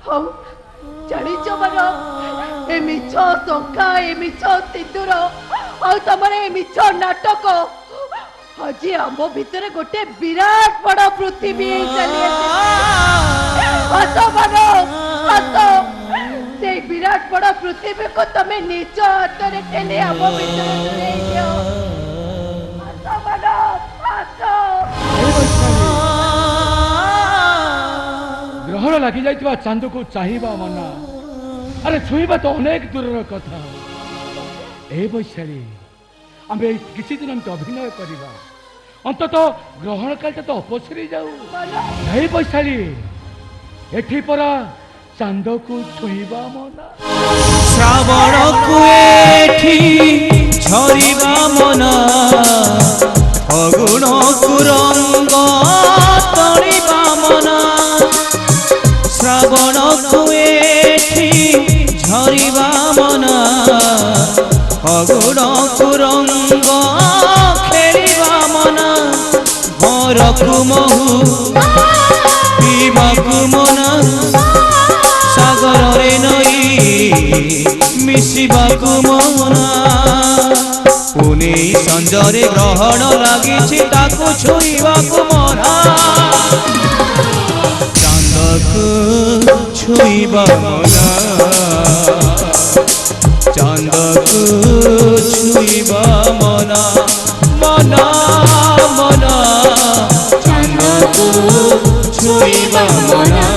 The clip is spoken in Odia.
ହଉ ଜାଣିଛ ମାନ ଏ ମିଛ ଶଙ୍ଖା ଏ ମିଛ ସିନ୍ଦୁର ଆଉ ତମର ଏ ମିଛ ନାଟକ ଆଜି ଆମ ଭିତରେ ଗୋଟେ ବିରାଟ ବଡ ପୃଥିବୀ ଚାଲି ସେଇ ବିରାଟ ବଡ ପୃଥିବୀକୁ ତମେ ନିଜ ହାତରେ ଠେଲି ଆମ ଭିତରେ ନେଇଦିଅ। ଗ୍ରହଣ ଲାଗି ଯାଇଥିବା ଚାନ୍ଦକୁ ଚାହିଁବା ମନା ଆରେ ଛୁଇଁବା ତ ଅନେକ ଦୂରର କଥା। ଏ ବୈଶାଳୀ ଆମେ କିଛି ଦିନ ଏମିତି ଅଭିନୟ କରିବା ଅନ୍ତତଃ ଗ୍ରହଣ କାଳଟା ତ ଅପସରି ଯାଉ। ଏ ବୈଶାଳୀ ଏଠି ପରା ଚାନ୍ଦକୁ ଛୁଇଁବା ମନା। ଶ୍ରାବଣକୁ ଏଠି ଝରିବା ମନା ଫଗୁଣକୁ ରଙ୍ଗ ତଳିବା ମନା। ଶ୍ରାବଣକୁ ଏଠି ଝରିବା ମନା ଫଗୁଣକୁ ରଙ୍ଗ ଖେଳିବା ମନା। ଘରକୁ ମହୁ ପିଇବାକୁ ମନା ସାଗରରେ ନଈ ମିଶିବାକୁ ମନା। ପୁନେଇ ସଞ୍ଜରେ ଗ୍ରହଣ ଲାଗିଛି ତାକୁ ଛୁଇଁବାକୁ ମନା। ଚାନ୍ଦକୁ ଛୁଇଁବା ମନା ଚାନ୍ଦକୁ ଛୁଇଁବା ମନା ମନା ମନା ଚାନ୍ଦକୁ ଛୁଇଁବା ମନା।